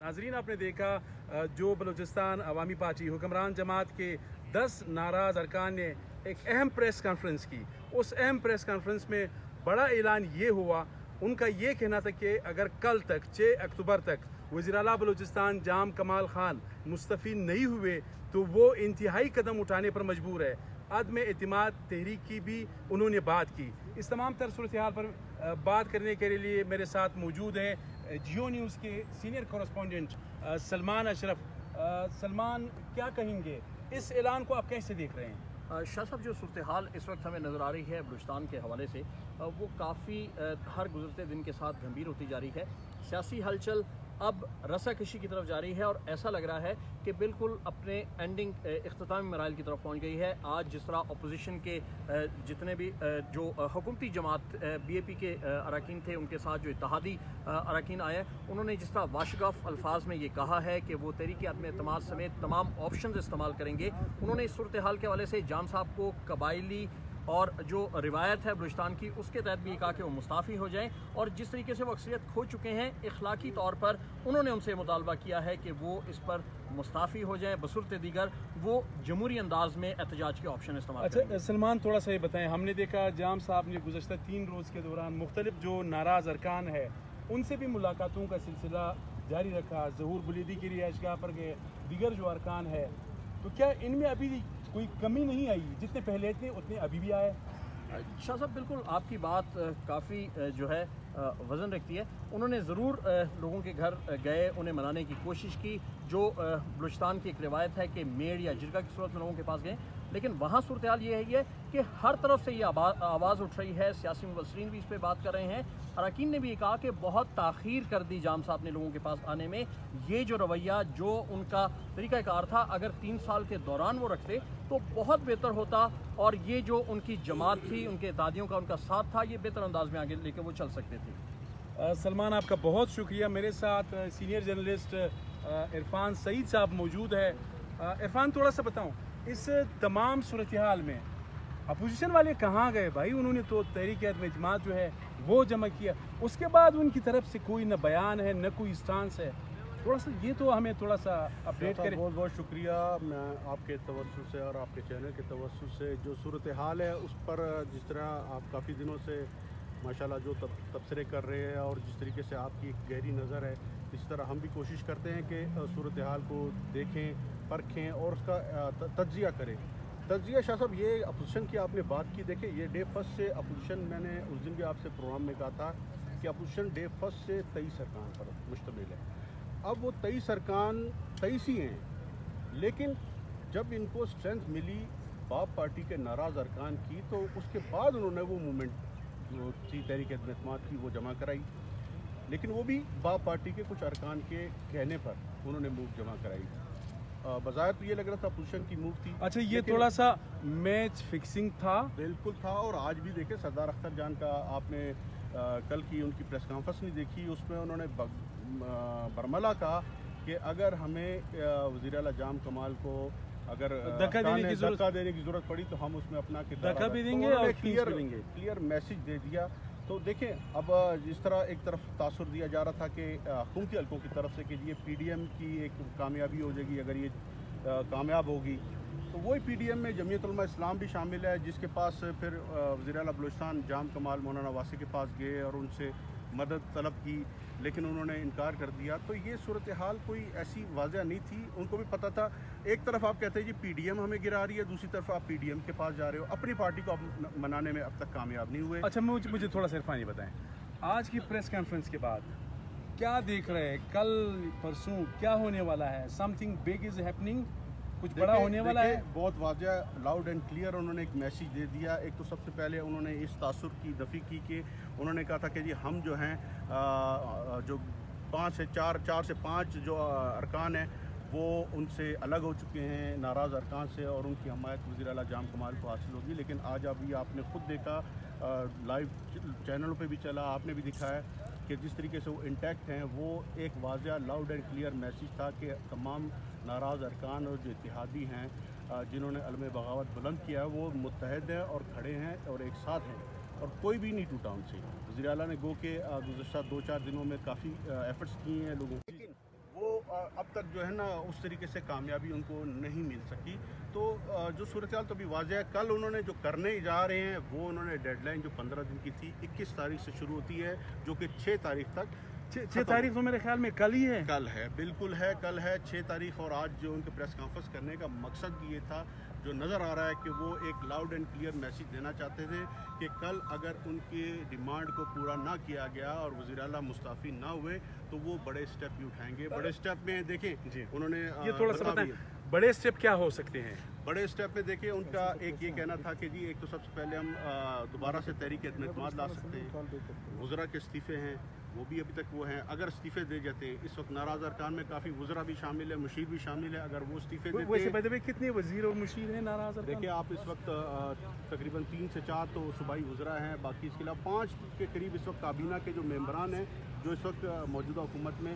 नाजरीन, आपने देखा जो बलूचिस्तान अवामी पार्टी हुक्मरान जमात के 10 नाराज़ अरकान ने एक अहम प्रेस कॉन्फ्रेंस की। उस अहम प्रेस कॉन्फ्रेंस में बड़ा ऐलान ये हुआ, उनका ये कहना था कि अगर कल तक 6 अक्टूबर तक वज़ीर आला बलूचिस्तान जाम कमाल खान मुस्तफ़ी नहीं हुए तो वो इंतहाई कदम उठाने पर मजबूर है। अदम एतमाद तहरीक की भी उन्होंने बात की। इस तमाम तर सूरत हाल पर बात करने के लिए मेरे साथ मौजूद हैं जियो न्यूज़ के सीनियर कॉरेस्पॉन्डेंट सलमान अशरफ। सलमान, क्या कहेंगे, इस ऐलान को आप कैसे देख रहे हैं? शाह साहब, जो सूरत हाल इस वक्त हमें नज़र आ रही है बलूचिस्तान के हवाले से, वो काफ़ी हर गुजरते दिन के साथ गंभीर होती जा रही है। सियासी हलचल अब रस्साकशी की तरफ जा रही है और ऐसा लग रहा है कि बिल्कुल अपने एंडिंग इख्तितामी मराइल की तरफ पहुंच गई है। आज जिस तरह अपोजिशन के जितने भी जो हुकूमती जमात BAP के अरकान थे, उनके साथ जो इत्तेहादी अरकान आए, उन्होंने जिस तरह वाशगफ अल्फाज में ये कहा है कि वो तहरीक अदम एतमाद समेत तमाम ऑप्शन इस्तेमाल करेंगे। उन्होंने इस सूरत हाल के हवाले से जाम साहब को कबायली और जो रिवायत है बलूचिस्तान की, उसके तहत भी कहा कि वो मुस्ताफ़ी हो जाएं, और जिस तरीके से वो अक्सरियत खो चुके हैं इखलाकी तौर पर, उन्होंने उनसे मुतालबा किया है कि वो इस पर मुस्ताफ़ी हो जाएं, बसूरत दीगर वो जमहूरी अंदाज में एहतजाज के ऑप्शन इस्तेमाल करेंगे। अच्छा सलमान, थोड़ा सा ये बताएं, हमने देखा जाम साहब ने गुज़श्ता 3 रोज़ के दौरान मुख्तलिफ जो नाराज़ अरकान है उनसे भी मुलाकातों का सिलसिला जारी रखा। ज़हूर बुलीदी की रिहाइशगाह पर गए, दीगर जो अरकान है, तो क्या इनमें अभी कोई कमी नहीं आई? जितने पहले थे उतने अभी भी आए? शाह साहब, बिल्कुल आपकी बात काफ़ी जो है वज़न रखती है। उन्होंने ज़रूर लोगों के घर गए, उन्हें मनाने की कोशिश की। जो बलूचिस्तान की एक रिवायत है कि मेड़ या जिरगा की सूरत में लोगों के पास गए, लेकिन वहाँ सूरत हाल ये है कि हर तरफ से ये आवाज़ उठ रही है। सियासी मुबसरीन भी इस पर बात कर रहे हैं। अरकान ने भी कहा कि बहुत ताख़ीर कर दी जाम साहब ने लोगों के पास आने में। ये जो रवैया, जो उनका तरीक़ाकार था, अगर 3 साल के दौरान वो रखते तो बहुत बेहतर होता, और ये जो उनकी जमात थी, उनके दादियों का उनका साथ था, ये बेहतर अंदाज में आगे लेके वो चल सकते थे। सलमान, आपका बहुत शुक्रिया। मेरे साथ सीनियर जर्नलिस्ट इरफान सईद साहब मौजूद है। इरफान, थोड़ा सा बताऊं, इस तमाम सूरत हाल में अपोजिशन वाले कहाँ गए भाई? उन्होंने तो तहरीक अदम एतमाद जो है वो जमा किया, उसके बाद उनकी तरफ से कोई न बयान है न कोई स्टांस है। थोड़ा सा ये तो हमें थोड़ा सा अपडेट करें। बहुत बहुत शुक्रिया। मैं आपके तवज्जुह से और आपके चैनल के तवज्जुह से जो सूरत हाल है उस पर, जिस तरह आप काफ़ी दिनों से माशाल्लाह जो तबसरे कर रहे हैं और जिस तरीके से आपकी एक गहरी नज़र है, इस तरह हम भी कोशिश करते हैं कि सूरत हाल को देखें, परखें और उसका तज्जिया करें। तज्जिया शाह साहब, ये अपोजिशन की आपने बात की, देखें ये डे फर्स्ट से अपोजिशन, मैंने उस दिन भी आपसे प्रोग्राम में कहा था कि अपोजिशन डे फर्स्ट से 23 अरकान पर मुश्तमिल है। अब वो 23 अरकान 23 ही हैं, लेकिन जब इनको स्ट्रेंथ मिली बाप पार्टी के नाराज़ अरकान की, तो उसके बाद उन्होंने वो मूवमेंट जो थी तहरीक अदम एतमाद की वो जमा कराई, लेकिन वो भी बाप पार्टी के कुछ अरकान के कहने पर उन्होंने मूव जमा कराई। बज़ाहिर तो ये लग रहा था अपोजिशन की मूव थी। अच्छा, ये थोड़ा सा मैच फिक्सिंग था? बिल्कुल था। और आज भी देखे सरदार अख्तर जान का आपने कल की उनकी प्रेस कॉन्फ्रेंस नहीं देखी, उसमें उन्होंने बरमला कहा कि अगर हमें वज़ीर आला जाम कमाल को अगर धक्का देने की ज़रूरत पड़ी तो हम उसमें अपना धक्का भी देंगे और क्लियर मैसेज दे दिया। तो देखें, अब जिस तरह एक तरफ तासुर दिया जा रहा था कि हुकूमती हलकों की तरफ से कि ये PDM की एक कामयाबी हो जाएगी अगर ये कामयाब होगी, तो वही PDM में जमीयत उलमा इस्लाम भी शामिल है, जिसके पास फिर वज़ीर आला बलूचिस्तान जाम कमाल मौलाना वासी के पास गए और उनसे मदद तलब की, लेकिन उन्होंने इनकार कर दिया। तो ये सूरत हाल कोई ऐसी वाज़ह नहीं थी, उनको भी पता था। एक तरफ आप कहते हैं जी PDM हमें गिरा रही है, दूसरी तरफ आप PDM के पास जा रहे हो, अपनी पार्टी को आप मनाने में अब तक कामयाब नहीं हुए। अच्छा, मुझे थोड़ा सा इरफान ये बताएं, आज की प्रेस कॉन्फ्रेंस के बाद क्या देख रहे हैं? कल परसों क्या होने वाला है? समथिंग बिग इज हैपनिंग, कुछ बड़ा होने वाला है? बहुत वाज़ह लाउड एंड क्लियर उन्होंने एक मैसेज दे दिया। एक तो सबसे पहले उन्होंने इस तासुर की दफ़ी की कि उन्होंने कहा था कि जी हम जो हैं जो 4 से 5 जो अरकान हैं वो उनसे अलग हो चुके हैं नाराज़ अरकान से, और उनकी हमायत वज़ीर आला जाम कमाल को हासिल होगी। लेकिन आज अभी आपने ख़ुद देखा, लाइव चैनलों पे भी चला, आपने भी दिखाया कि जिस तरीके से वो इंटैक्ट हैं, वो एक वाज़ह लाउड एंड क्लियर मैसेज था कि तमाम नाराज़ अरकान और जो इत्तेहादी हैं जिन्होंने अलम बगावत बुलंद किया है वो मुत्तहद हैं और खड़े हैं और एक साथ हैं, और कोई भी नहीं टूटा उनसे। वज़ीर आला ने गो के गुज़श्ता 2-4 दिनों में काफ़ी एफ़र्ट्स किए हैं लोगों, लेकिन वो अब तक जो है ना उस तरीके से कामयाबी उनको नहीं मिल सकी। तो जो सूरत हाल तो अभी वाज़ह है, कल उन्होंने जो करने जा रहे हैं वो उन्होंने डेडलाइन जो 15 दिन की थी 21 तारीख से शुरू होती है, जो कि 6 तारीख तक 6 तारीख तो मेरे ख्याल में कल ही है। कल है, बिल्कुल है, कल है 6 तारीख। और आज जो उनके प्रेस कॉन्फ्रेंस करने का मकसद भी ये था, जो नज़र आ रहा है कि वो एक लाउड एंड क्लियर मैसेज देना चाहते थे कि कल अगर उनकी डिमांड को पूरा ना किया गया और वज़ीर आला मुस्तफ़ी ना हुए तो वो बड़े स्टेप भी उठाएंगे। बड़े स्टेप में देखें जी उन्होंने ये थोड़ा सा बताएं, बड़े स्टेप क्या हो सकते हैं? बड़े स्टेप में देखिए उनका एक ये कहना था कि जी एक तो सबसे पहले हम दोबारा से तहरीक एतमाद ला सकते हैं। वज़रा के इस्तीफ़े हैं वो भी अभी तक वो हैं, अगर इस्तीफ़े दे जाते हैं, इस वक्त नाराज़ अरकान में काफ़ी वज़रा भी शामिल है, मुशीर भी शामिल है, अगर वो इस्तीफ़े देते वैसे बाय द वे कितने वज़ीर और मुशीर हैं नाराज़? देखिए आप इस वक्त तकरीबन 3 से 4 तो सूबाई वज़रा हैं, बाकी इसके अलावा 5 के करीब इस वक्त काबीना के जो मेंबरान हैं जो इस वक्त मौजूदा हुकूमत में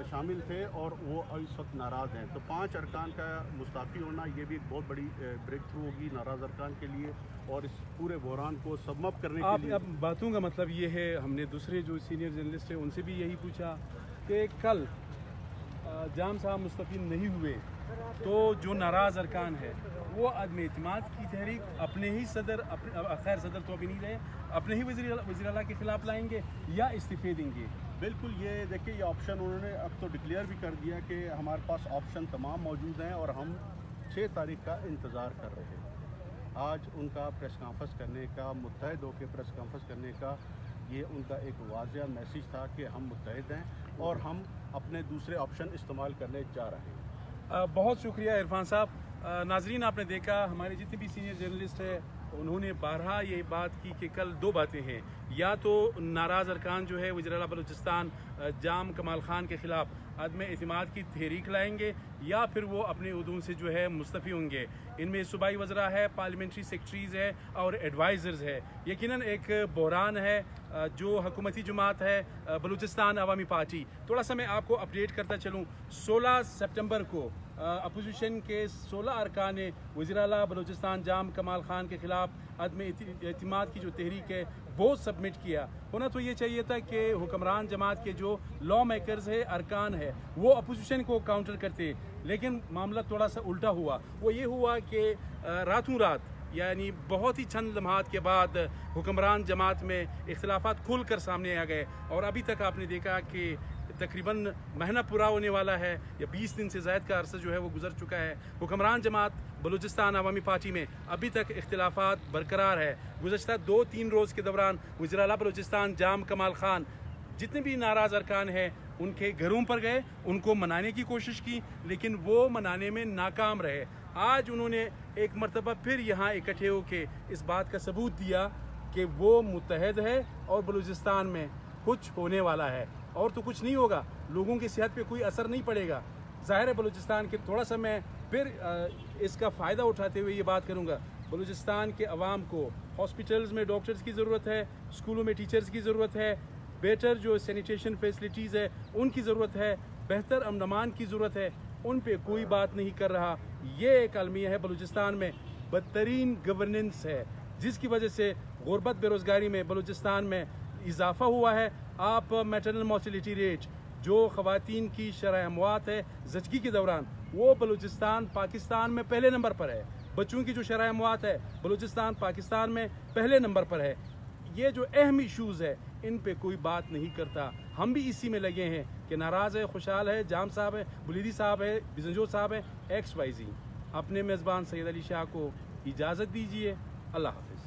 शामिल थे और वो इस वक्त नाराज़ हैं। तो 5 अरकान का मुस्तफ़ी होना ये भी एक बहुत बड़ी ब्रेक थ्रू होगी नाराज़ अरकान के लिए और इस पूरे बहरान को सबमप करने के लिए। अब बातों का मतलब ये है, हमने दूसरे जो सीनियर जर्नलिस्ट हैं उनसे भी यही पूछा कि कल जाम साहब मुस्तफ़ी नहीं हुए तो जो नाराज़ अरकान है वो अदम एतमाद की तहरीक अपने ही सदर, खैर सदर तो अभी नहीं रहे, अपने ही वज़ीर आला के ख़िलाफ़ लाएंगे या इस्तीफ़े देंगे? बिल्कुल, ये देखिए ये ऑप्शन उन्होंने अब तो डिक्लेयर भी कर दिया कि हमारे पास ऑप्शन तमाम मौजूद हैं और हम 6 तारीख का इंतज़ार कर रहे हैं। आज उनका प्रेस कॉन्फ्रेंस करने का, मुत्तहद होकर प्रेस कॉन्फ्रेंस करने का ये उनका एक वाज़ह मैसेज था कि हम मुत्तहद हैं और हम अपने दूसरे ऑप्शन इस्तेमाल करने जा रहे हैं। बहुत शुक्रिया इरफान साहब। नाजरीन आपने देखा हमारे जितने भी सीनियर जर्नलिस्ट हैं उन्होंने बारहा ये बात की कि कल 2 बातें हैं, या तो नाराज़ अरकान जो है वज़ीर आला बलूचिस्तान जाम कमाल खान के ख़िलाफ़ अदम एतमाद की तहरीक लाएंगे या फिर वो अपने उहदों से जो है मुस्तफ़ी होंगे। इनमें सूबाई वज़रा है, पार्लियामेंट्री सेक्रेटरीज़ है और एडवाइज़र्स है। यकीनन एक बहरान है जो हुकूमती जमात है बलूचिस्तान अवामी पार्टी। थोड़ा सा मैं आपको अपडेट करता चलूँ, 16 सितंबर को अपोजिशन के 16 अरकान ने वज़ीर आला बलूचिस्तान जाम कमाल खान के ख़िलाफ़ अदम एतमाद की जो तहरीक है वो सबमिट किया। होना तो ये चाहिए था कि हुक्मरान जमात के जो लॉ मेकर्स है, अरकान है, वो अपोजिशन को काउंटर करते, लेकिन मामला थोड़ा सा उल्टा हुआ। वो ये हुआ कि रातों रात यानी बहुत ही चंद लम्हात के बाद हुक्मरान जमात में इख्तिलाफात खुल कर सामने आ गए और अभी तक आपने देखा कि तकरीबन महीना पूरा होने वाला है या 20 दिन से ज़ायद का अरसा जो है वो गुजर चुका है। हुक्मरान जमात बलूचिस्तान अवामी पार्टी में अभी तक इख्तिलाफात बरकरार है। गुज़श्ता 2-3 रोज़ के दौरान वज़ीर आला बलूचिस्तान जाम कमाल खान जितने भी नाराज़ अरकान हैं उनके घरों पर गए, उनको मनाने की कोशिश की, लेकिन वो मनाने में नाकाम रहे। आज उन्होंने एक मरतबा फिर यहाँ इकट्ठे होकर इस बात का सबूत दिया कि वो मुत्तहद है और बलूचिस्तान में कुछ होने वाला है और तो कुछ नहीं होगा, लोगों की सेहत पे कोई असर नहीं पड़ेगा। ज़ाहिर है बलूचिस्तान के, थोड़ा सा मैं फिर इसका फ़ायदा उठाते हुए ये बात करूँगा, बलूचिस्तान के अवाम को हॉस्पिटल्स में डॉक्टर्स की ज़रूरत है, स्कूलों में टीचर्स की ज़रूरत है, बेटर जो सैनिटेशन फैसिलिटीज़ है उनकी ज़रूरत है, बेहतर अमन की ज़रूरत है, उन पे कोई बात नहीं कर रहा। ये एक अलमिया है, बलूचिस्तान में बदतरीन गवर्नेंस है जिसकी वजह से गुर्बत बेरोज़गारी में बलूचिस्तान में इजाफा हुआ है। आप मैटरनल मोर्टेलिटी रेट जो ख़वातीन की शरह अमवात है ज़चगी के दौरान, वो बलूचिस्तान पाकिस्तान में पहले नंबर पर है। बच्चों की जो शरह अमवात है बलूचिस्तान पाकिस्तान में पहले नंबर पर है। ये जो अहम इशूज़ है इन पे कोई बात नहीं करता। हम भी इसी में लगे हैं कि नाराज़ है, खुशहाल है, जाम साहब है, बुलीदी साहब है, बिजंजो साहब है, XYZ। अपने मेज़बान सैयद अली शाह को इजाज़त दीजिए। अल्लाह हाफ़िज़।